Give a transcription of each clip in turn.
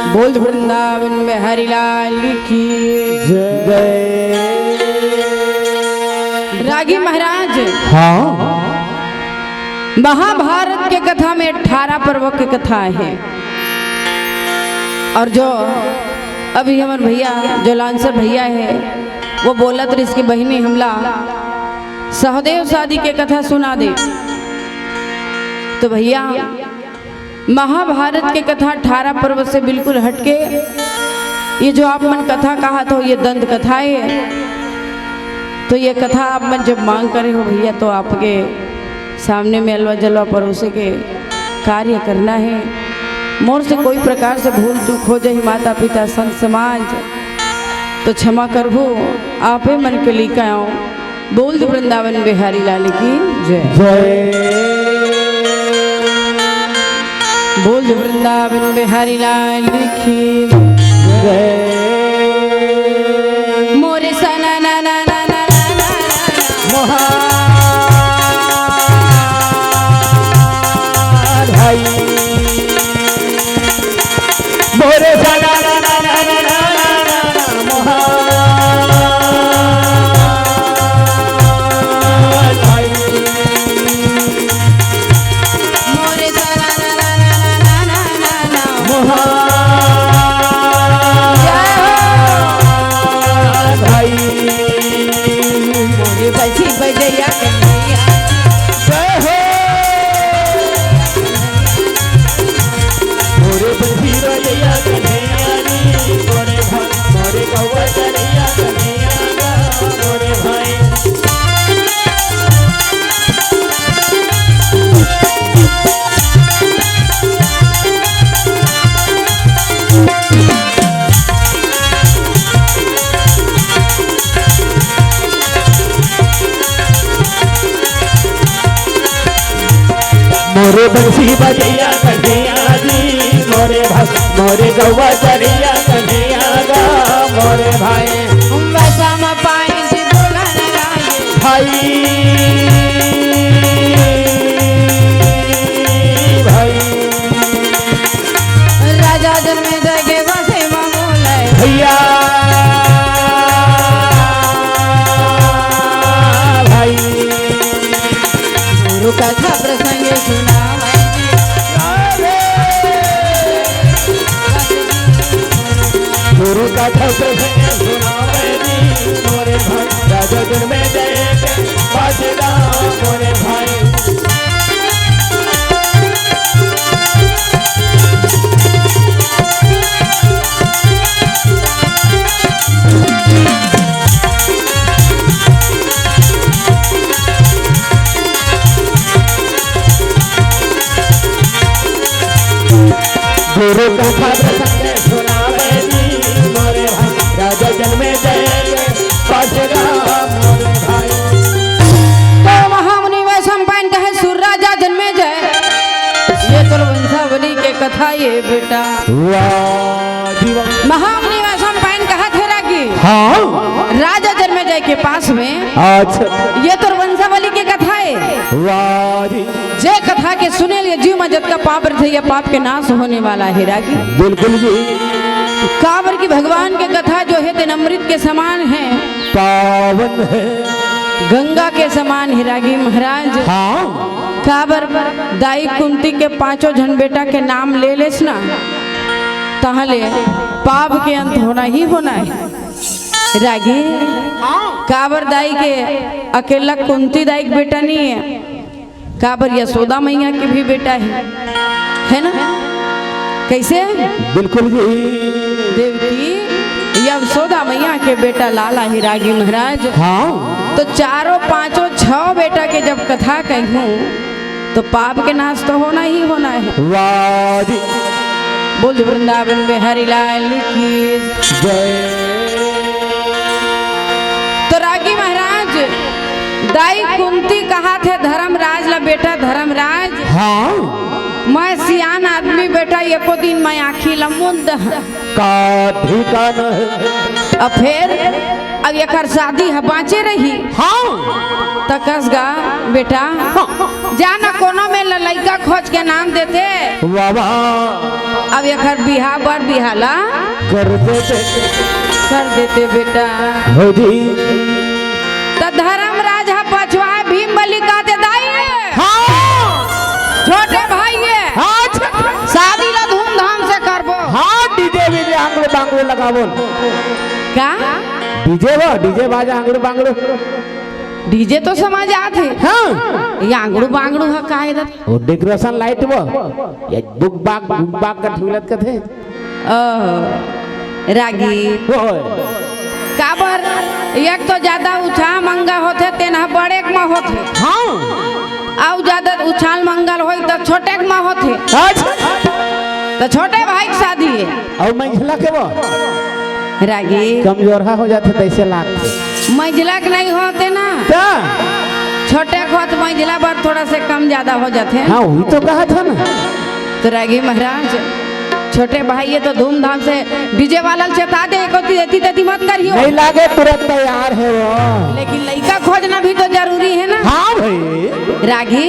बोल वृंदावन में हरिलाल की जय। रागी महाराज हाँ महाभारत के कथा में 18 पर्व की कथा है। और जो अभी हमारे भैया जो लांसर भैया है वो बोला तो इसकी बहनी हमला सहदेव शादी के कथा सुना दे। तो भैया महाभारत के कथा 18 पर्व से बिल्कुल हटके ये जो आप मन कथा कहा तो ये दंत कथा है। तो ये कथा आप मन जब मांग करे हो भैया तो आपके सामने में अलवा जलवा परोसे के कार्य करना है। मोर से कोई प्रकार से भूल चूक हो जाए माता पिता संत समाज तो क्षमा करबो आपे मन के लिखा आओ। बोल दो वृंदावन बिहारी लाल की जय जय। बोल दो वृंदावन बिहारी लाल की जय। मोरे सना ना ना ना ना भाई मोरे सना ना ना ना ना भाई मोरे सना ना ना ना ना ना भाई मोरे बजी बजैया कन्हैया जय हो मोरे बंसी रजैया कन्हैया नी मोरे भाई मोरे कौवा चरैया कन्हैया गा मोरे भाई मोरे बंसी बजैया कन्हैया जी मोरे भाई मोरे कौवा चरैया कन्हैया गा मोरे भाई वैसा म पानी से बोला ना लागे भाई भाई राजा जन्मे जगे बसे बोले भैया भाई गुरु कथा प्रसंग सुना गुरु का प्रसंग सुनावे नी मोरे भाई राजा दिन में जय के बाजदा मोरे भाई गुरु का प्रसंग सुनावे नी मोरे भाई राजा जन में जय के बाजदा मोरे भाई तो महामुनि वैशम पाइन कहे सुर राजा जन्मे जय ये तो वंशावली के कथा ये बेटा वाह दीवा महामुनि वैशम पाइन कहा थे रागी हाँ राजा जन्मे जय के पास में अच्छा ये तो वंशावली की कथा है। वाह दी जे कथा के सुने लिए जीव मजत का पाप रहे ये पाप के नाश होने वाला है रागी। बिल्कुल जी काबर की भगवान के कथा जो है तेन अमृत के समान है पावन है गंगा के समान है रागी महाराज। हाँ काबर दाई कुंती के 5 जन बेटा के नाम ले लेस ना तहले पाप के अंत होना ही होना है रागी। काबर दाई के अकेला कुंती दाई के बेटा नहीं है काबर यशोदा मैया के भी बेटा है ना। कैसे बिल्कुल जी देवकी यशोदा मैया के बेटा लाला ही रागी महाराज। हाँ तो 4 5 6 बेटा के जब कथा कहूँ तो पाप के नाश तो होना ही होना है। वाह जी बोल वृंदावन बिहारी लाल की जय। तो रागी महाराज दाई कुंती कहा थे धर्मराज ला बेटा धर्मराज हाँ मैं सियान आदमी बेटा एको दिन मैं आखी लमुंद का ठिकाना है अब फिर अब एकर शादी है बाँचे रही हाँ तो कसगा बेटा जाना कोनो में लड़का खोज के नाम देते बाबा अब एकर बिहा बर बिहाला कर देते बेटा हो जी तो धर्मराज है पछवा भीम बलि का दे दाई हाँ छोटे भाई हाँ शादी ला धूमधाम से करबो हाँ डीजे बीजे आंगड़े बांगड़े लगाबो का डीजे बाजा आंगड़े बांगड़े डीजे तो समझ आते हाँ ये आंगड़ू बांगड़ू है का इधर वो डेकोरेशन लाइट वो ये बुक बाग का ठुलत का थे रागी काबर एक तो ज्यादा उछाल मंगा होते तेना बड़े में होते हाँ आउ ज्यादा उछाल मंगल होई तो छोटे में होते तो छोटे भाई की शादी है और मंझला के वो रागी कमजोर हो जाते तैसे लागते मंझला के नहीं होते ना क्या छोटे को तो मंझला पर थोड़ा से कम ज्यादा हो जाते हैं हाँ वही तो कहा था ना तो रागी महाराज छोटे भाई ये तो धूमधाम से डीजे वाला चेता दे देती मत करियो नहीं लागे तुरंत तैयार है वो लेकिन लड़का खोजना भी तो जरूरी है ना हाँ भाई रागी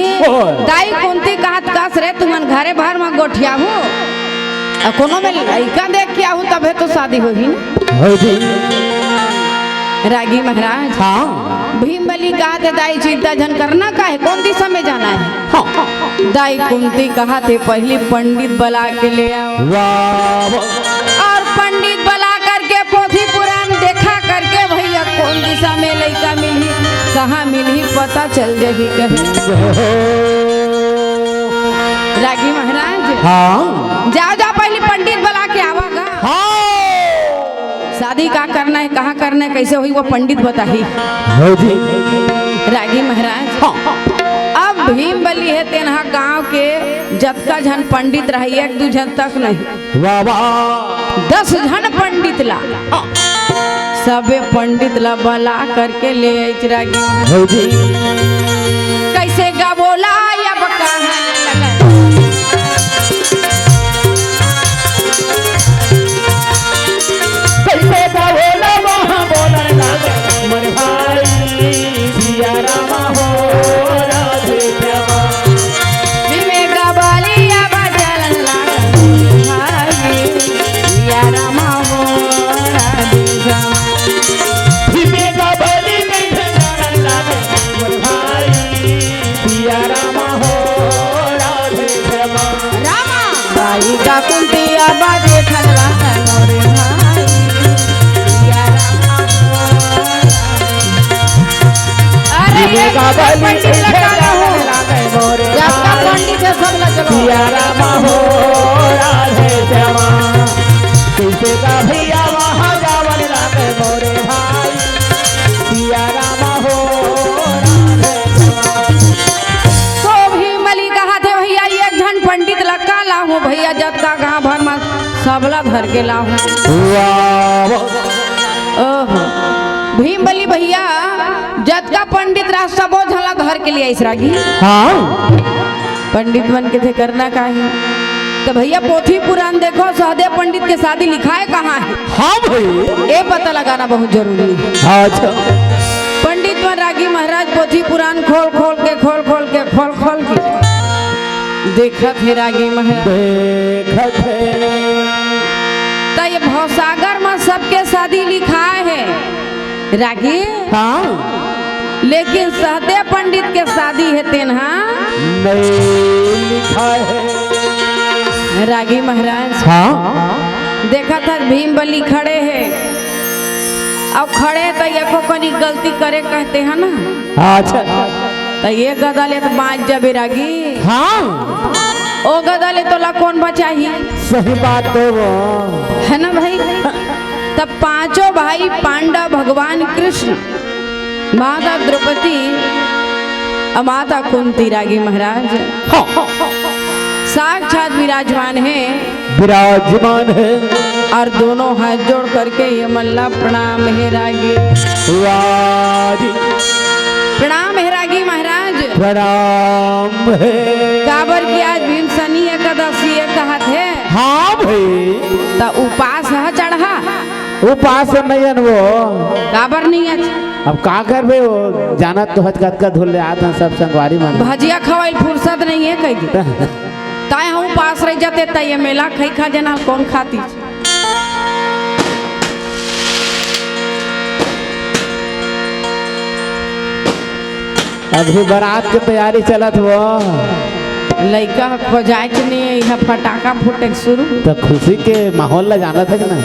दाई कुंती कहत कस रे तुमन घरे भर में गोठिया हो कोनो में लड़का देख के आहू तबे तो शादी होगी रागी महाराज हाँ भीम बलि कहा थे दाई चिंता जन करना का है कौन दिशा में जाना है हाँ दाई कुंती कहा थे पहली पंडित बुला के ले आओ वाह और पंडित बुला करके पोथी पुराण देखा करके भैया कौन दिशा में लड़का मिली कहाँ मिली पता चल जाएगी कहे रागी महाराज हाँ जाओ जाओ पहले पंडित बुला के आवागा हाँ शादी का करना है कहाँ करना है कैसे हुई वो पंडित बताही रागी महाराज हाँ अब भीम बलि है तेनहा गांव के जतका जन पंडित रही एक दू जन तक नहीं वाह वाह 10 जन पंडित ला सबे पंडित ला बुला करके ले आई रागी कैसे गा बोला या बकाने लगा कैसे का बोला वहाँ बोला लगा मर भाई सिया रामा हो राधे श्यामा विवेक बालिया बजलन लगा भाई या रामा हो राधे श्यामा विवेक बलि नहीं ठहरन लगा मर भाई सिया रामा हो राधे श्यामा रामा भाई का कुंतिया बाजे खलवा मोरे भाई या रामा अरे ये विवेक बलि पंडित नहीं लगा ठहरन हो लगा मोरे जब का पंडित है सब लग चलो सिया रामा हो राधे श्यामा कैसे का भैया वहाँ जावन लागे मोरे भाई सिया रामा हो राधे श्यामा तो भी मली कहा थे भैया एक जन पंडित लगा लाहू भैया जब का गांव भर में सबला भर के लाहू वाह ओहो भीम बलि भैया जत का पंडित रहा सबो झला घर के लिए इसरागी हाँ पंडित बन के थे करना का है तो भैया पोथी पुराण देखो सहदेव पंडित के शादी लिखा है कहाँ है हाँ भाई ये पता लगाना बहुत जरूरी है अच्छा पंडित बन रागी महाराज पोथी पुराण खोल खोल के देखा थे रागी महाराज देखत है तो ये भवसागर में सबके शादी लिखा है रागी हाँ लेकिन सहदेव पंडित के शादी है तेनहा नहीं लिखा है रागी महाराज हाँ देखा था भीम बलि खड़े हैं अब खड़े तो ये को कनी गलती करे कहते हैं ना अच्छा तो ये गदले तो बाँच जबे रागी हाँ ओ गदले तो ला कौन बचाही सही बात है वो है ना भाई तब पांचों भाई पांडव भगवान कृष्ण माता द्रौपदी और माता कुंती रागी महाराज हाँ साक्षात विराजमान है विराजमान है और दोनों हाथ जोड़ करके ये मल्ला प्रणाम है रागी वाजी प्रणाम है रागी महाराज प्रणाम है काबर की आज भीम सनी एकादशी कहा थे हाँ भाई तो उपास है चढ़ा वो पास से नहीं है वो। काबर नहीं है? अब का करबे वो जाना तो हजकत का धुल आते हैं सब संगवारी मन। भजिया खवाइल फुर्सत नहीं है कह दी ताय हम पास रह जाते तय ये मेला खई खा जना कौन खाती। अभी बारात की तैयारी चलत वो। लड़का खोजाए के नहीं यहाँ फटाका फूटे के शुरू। तो खुशी के माहौल ला जाना था कि ना।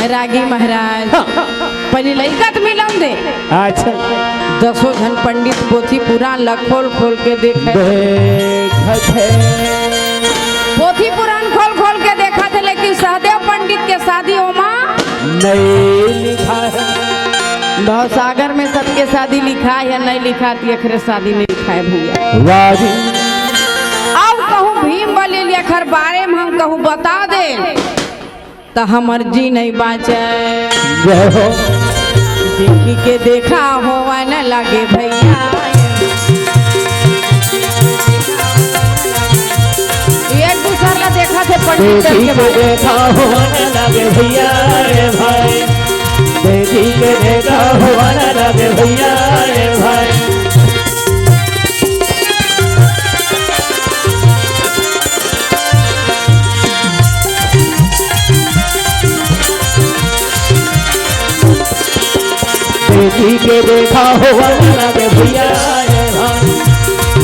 रागी महाराज पहले लड़का तो मिलम दे। अच्छा 10 जन पंडित पोथी पुराण ला खोल खोल के देखे। पोथी पुराण खोल खोल के देखा थे लेकिन सहदेव पंडित के शादी ओमा नहीं लिखा है। भवसागर में सबके शादी लिखा है या नहीं लिखा थी अखरे शादी नहीं लिखा है भैया। वाजी अब कहूँ भीम बलि लेखर बारे में हम कहूँ बता दे तो हमर जी नहीं बाँचे। जय हो देखी के देखा होवा न लगे भैया। एक दूसरा ला देखा थे पंडित देखी के के बारे। देखा हुआ न लगे भैया रे भाई। देखी के देखा हुआ न लगे भैया रे भाई। देखी के देखा हुआ न लगे भैया रे भाई।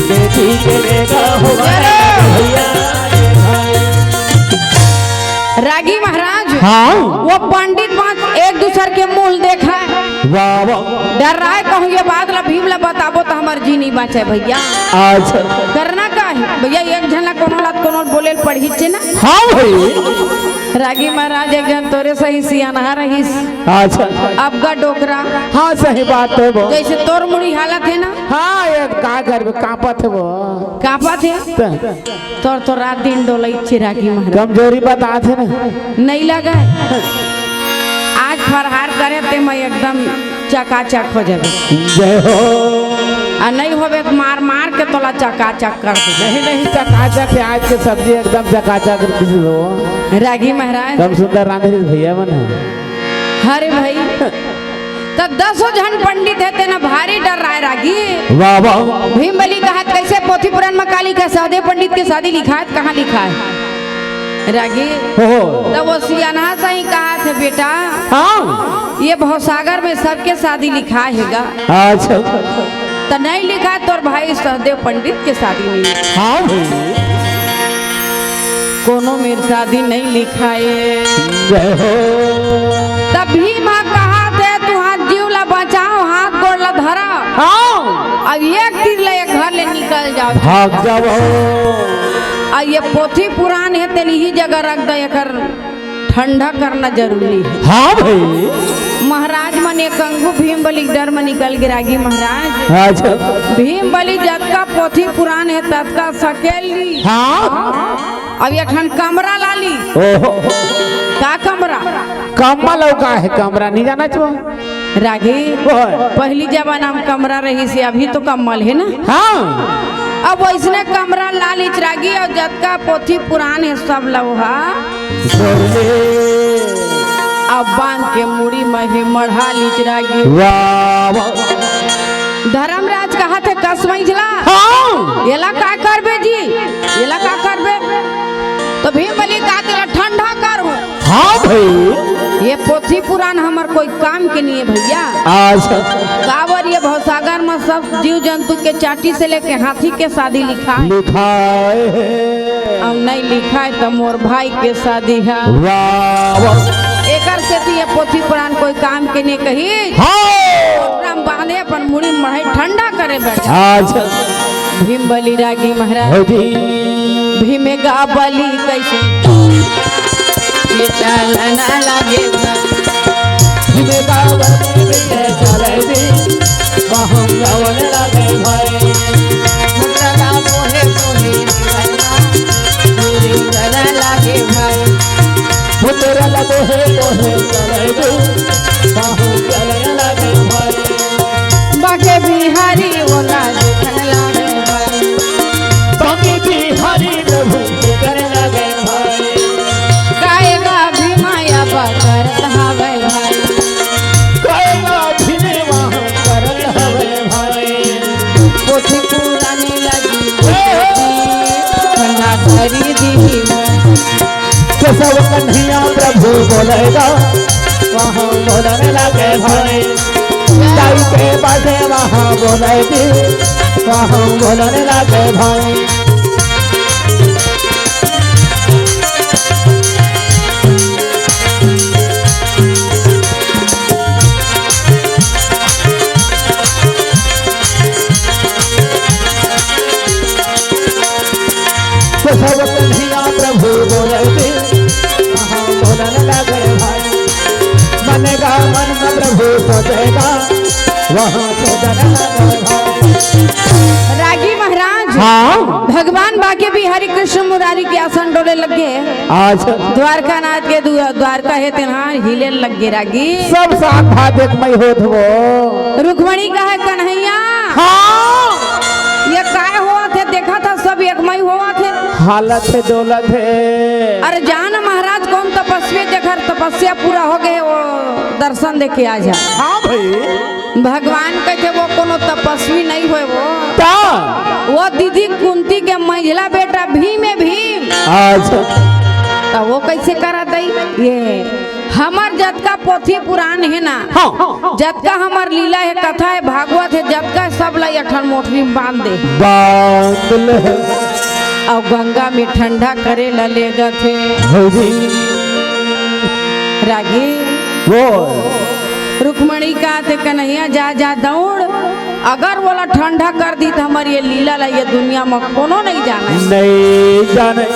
देखी के देखा हुआ न लगे भैया रे भाई। रागी महाराज हाँ वो पंडित बात एक दूसरे के मूल देखा है। वाह वाह डर रहा है कहूँ ये बात ला भीम ला बताबो तो हमार जी नहीं बाँचे भैया। आज करना का है भैया एक जन ला कोनो बोले पढ़ी छे ना। हाँ भाई रागी महाराज एक जन तोरे सही सियाना रहीस। अच्छा अब का डोकरा हाँ सही बात है वो। जैसे तोर मुड़ी हालत है ना हाँ ये का करबे कांपत है वो। कापा थे तोर तो रात दिन डोलई छे रागी महाराज। कमजोरी बता थे ना नहीं लगा आज फरहार करे ते मैं एकदम चकाचक हो जाबे। जय हो आ नहीं होबे तो मार मार के तोला चकाचक कर दे। नहीं नहीं चकाचक है आज के सब्जी एकदम चकाचक किसी हो। रागी महाराज कम सुंदर रांधे भैया मन है। हरे भाई तो 10 जन पंडित है तेना भारी डर रहा है रागी। वाह वाह भीम बलि कहा कैसे पोथी पुराण में काली का सहदेव पंडित के शादी लिखा है कहाँ लिखा है रागी। हो तब वो सियाना से ही कहा थे बेटा हाँ ये भवसागर में सबके शादी लिखा हैगा। अच्छा तो नहीं लिखा तोर भाई सहदेव पंडित के शादी नहीं लिखा। हाँ भाई कोनो मेरी शादी नहीं लिखा है। जय हो तब भीम कहा थे तू हाथ जीव ला बचाओ हाथ गोड़ ला धरा। हाँ अब एक तीर ले घर ले निकल जाओ। भाग जाओ। और ये पोथी पुराण है तेली ही जगह रख दे एकर ठंडा करना जरूरी है। हाँ भाई महाराज मन एक अंगू भीम बलि डर में निकल गिरागी महाराज। अच्छा भीम बलि जतका पोथी पुराण है ततका सकेली। हाँ अब एक कमरा लाली। ओहो का कमरा कमल का है कमरा नहीं जाना चो रागी ओए। पहली जमाना में कमरा रही से अभी तो कमल है ना। हाँ अब वैसने कमरा लाल इचरागी और जतका पोथी पुराण है सब लौहा अब बांध के मुड़ी में ही मढ़ा लिचरागी। वाह वाह धर्मराज कहा थे कस मंझला हाँ येला का करबे जी येला का करबे तो भीम बलि का तेरा ठंडा कर हो। हाँ भाई ये पोथी पुराण हमार कोई काम के नहीं है भैया। आज कावर ये भवसागर में सब जीव जंतु के चाटी से लेके हाथी के शादी लिखा है। लिखा है अब नहीं लिखा है तो मोर भाई के शादी है। वाह वाह एकर से तो ये पोथी पुराण कोई काम के नहीं कही। हाँ बांधे अपन मुड़ी मढ़ाई ठंडा करे बैठे। आज भीम बलि रागी महाराज भीम गा बलि कैसे ये चलना लगे बाके बिहारी ओला देखन लागे गाएगा भीमाया बकर हवे प्रभु बोलेगा वहाँ बोलने लगे भाई ताई के पासे वहाँ बोलेगी वहाँ बोलने लगे भाई सब कन्हैया प्रभु बोलेगी वहाँ बोलने लगे भाई मनेगा मन में प्रभु सोचेगा वहाँ सोचने लगे भाई रागी महाराज हाँ भगवान बाके बिहारी कृष्ण मुरारी के आसन डोले लगे आज द्वारका नाथ के द्वारका है तेना हिले लगे रागी सब साथ भाजकमय होत वो रुक्मणी का है कन्हैया हाँ ये काय हुआ थे देखा था सब एकमय हुआ थे हालत है दौलत है अरे जान महाराज कौन तपस्वी देखर तपस्या पूरा हो गए वो दर्शन देखे आ जा हाँ भाई भगवान कहते वो कोनो तपस्वी नहीं हुए क्या वो दीदी कुंती के महिला बेटा भीम है भीम आज तो वो कैसे करा दई ये हमार जतका पोथी पुराण है ना हाँ जतका हमार लीला है कथा है भागवत है जतका सब ला अठन मोटरी में बांध दे बांध ले और गंगा में ठंडा करे लेगा थे हरी रागी वो रुक्मणी का थे कन्हैया जा जा दौड़ अगर बोला ठंडा कर दी तो हमारी ये लीला ला ये दुनिया में कोनो नहीं जाना नहीं जाने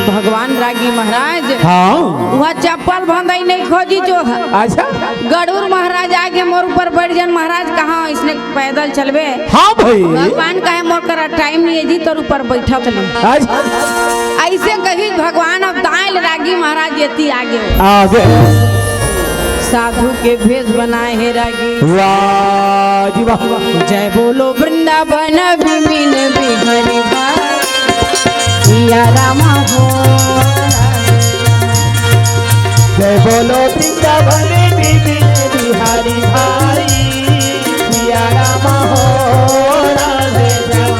भगवान रागी महाराज हाँ वह चप्पल बंधाई नहीं खोजी जो है अच्छा गरुड़ महाराज आगे मोर ऊपर बैठ जान महाराज कहाँ इसने पैदल चलवे हाँ भाई भगवान कहे मोर करा टाइम नहीं है जी तोर ऊपर बैठा चले अच्छा ऐसे कही भगवान अब दाएल रागी महाराज येती आगे आगे साधु के भेष बनाए है रागी वाह जी वाह जय बोलो वृंदावन विपिन बिहारी सिया रामा हो जय बोलो वृंदावन बिहारी भाई सिया रामा हो राधे श्याम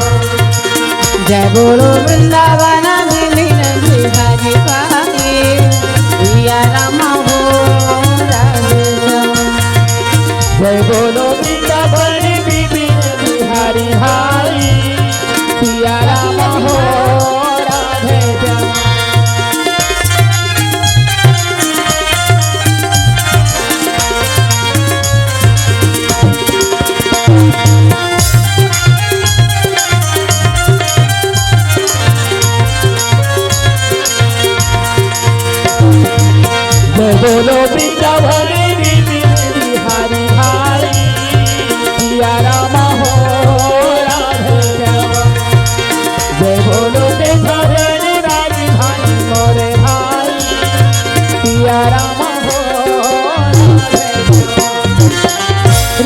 जय बोलो वृंदावन विपिन बिहारी सिया रामा हो राधे श्याम जय बोलो वृंदावन बिहारी भाई सिया रामा हो राधे श्याम जय बोलो वृंदावन बिहारी भाई सिया रामा हो राधे श्याम जय बोलो वृंदावन राजी भाई मोरे भाई सिया रामा हो राधे श्याम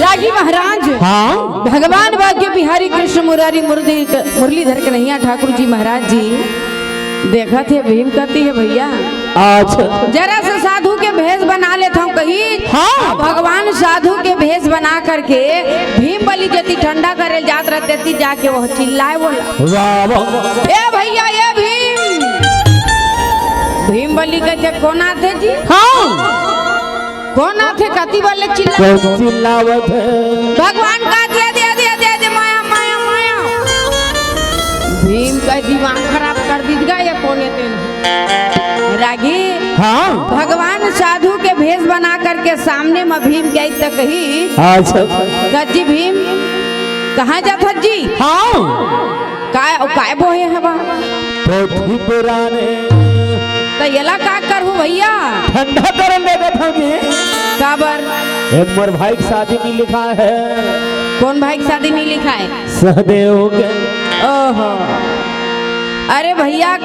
रागी महाराज हाँ भगवान भाग्य बिहारी कृष्ण मुरारी मुरलीधर कन्हैया ठाकुर जी महाराज जी देखा थे भीम कहती है भैया आज जरा से साधु के भेष बना लेता हूँ कही हाँ। भगवान साधु के भेष बना करके भीम बलि जति ठंडा करे जात रहते थी जाके वह चिल्लाए बोला वाह वाह ए भैया ये भीम भीम बलि कहते कौन आते जी हाँ कौन आते कति वाले चिल्ला कौन चिल्लावत है भगवान का दे माया माया माया भीम का दिमाग खराब कर दीजिएगा या कौन है तेन रागी हाँ भगवान साधु के भेष बना करके सामने में भीम गई तक ही अच्छा जी भीम कहाँ जाता जी हाँ काय बोहे हवा पोथी पुराने तो येला का करू भैया ठंडा करन देगा था जी काबर एक मोर भाई की शादी में लिखा है कौन भाई की शादी नहीं लिखा है सहदेव के ओहो अरे भैया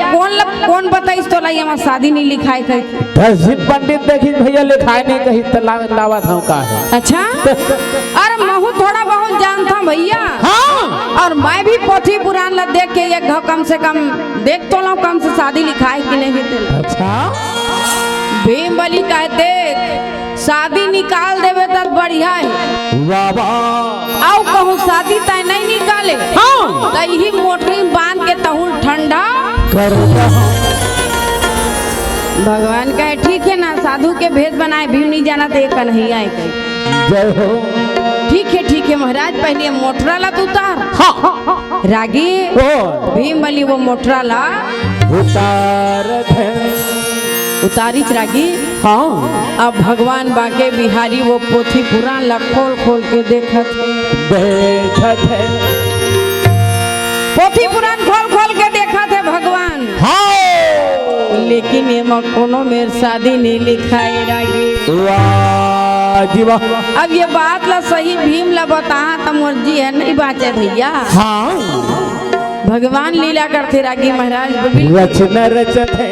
कौन बताइस तो लाई हमार शादी नहीं लिखा है कहीं 10 दिन पंडित देखी भैया लिखाए नहीं कहीं तो लावा था का है अच्छा अरे महू थोड़ा बहुत जानता हूँ भैया हाँ और मैं भी पोथी पुराण ला देख के एक कम से कम देख तो लो कम से शादी लिखाए कि नहीं थे अच्छा भीम बलि कहते शादी निकाल देवे तो बढ़िया है वाह वाह आओ कहूँ शादी तय नहीं निकाले हाँ तो यही मोटरी में बांध के तहुल ठंडा कर भगवान कहे ठीक है ना, साधु के भेद बनाए भीम नहीं जाना तो एक कन्हैया है कहे। जय हो। ठीक है महाराज, पहले मोटरा ला तो उतार। रागी भीम बली वो मोटरा ला उतारी रागी। हाँ। अब भगवान बाके बिहारी वो पोथी पुराण ला खोल खोल के देखत है। पोथी पुराण खोल खोल के देखा थे भगवान। हाँ। लेकिन ये कोनो मेर शादी नहीं लिखा है रागी। अब ये बात ला सही भीम ला बता तो मर्जी है नहीं बाचे भैया। हाँ। भगवान लीला करते रागी महाराज। रचना रचत है।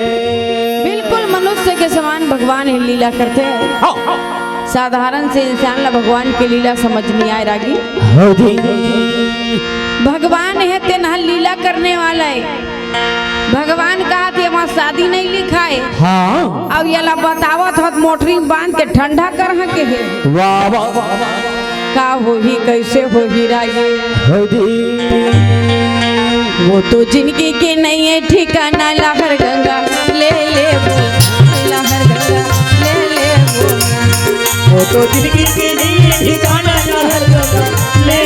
बिल्कुल मनुष्य के समान भगवान ही लीला करते हैं। साधारण से इंसान ला भगवान की लीला समझ नहीं आए रागी। भगवान है तेना लीला करने वाला है। भगवान कहा थे वहाँ शादी नहीं लिखा है। हाँ। अब ये ला बतावत हो मोटरी बांध के ठंडा कर के है। वाह वाह का होही कैसे होही रागी। वो तो जिंदगी के नहीं है ठिकाना लहर गंगा ले वो लहर गंगा ले वो तो जिंदगी के नहीं है ठिकाना लहर गंगा ले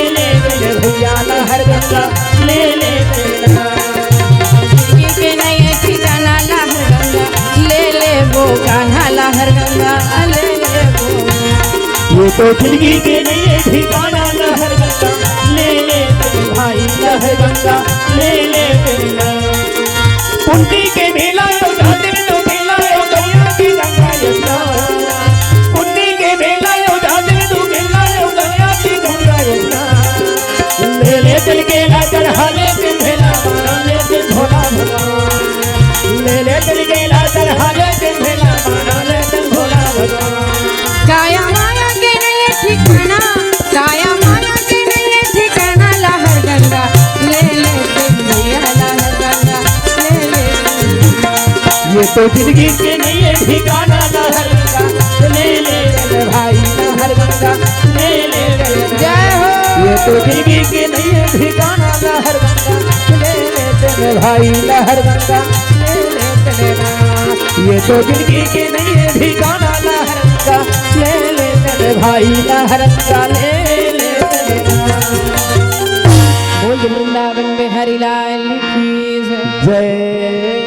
भैया लहर गंगा ले जिंदगी के नहीं है ठिकाना लहर गंगा ले वो कान्हा लहर गंगा ले वो। ये तो जिंदगी के नहीं है ठिकाना लहर गंगा ले भाई लहर गंगा ले कुंडी के मेला तो जातिर तो मेला तो गंगा की गंगा यमुना। कुंडी के मेला तो जातिर तो मेला तो गंगा की गंगा यमुना। ले चल के लाकर हाले के भेला माना ले के भोला भगवान। ले चल के लाकर हाले के भेला माना ले के भोला भगवान। काया माया के नहीं ठिकाना, काया माया के नहीं ठिकाना लहर गंगा ले भैया लहर गंगा ले। ये तो जिंदगी के नहीं है ठिकाना लहर गंगा ले भाई लहर गंगा ले जय हो। ये तो जिंदगी के नहीं है ठिकाना लहर गंगा ले भाई लहर गंगा ले ये तो जिंदगी के नहीं है ठिकाना लहर गंगा ले भाई लहर गंगा ले बोल वृंदावन में हरि लाल की जय।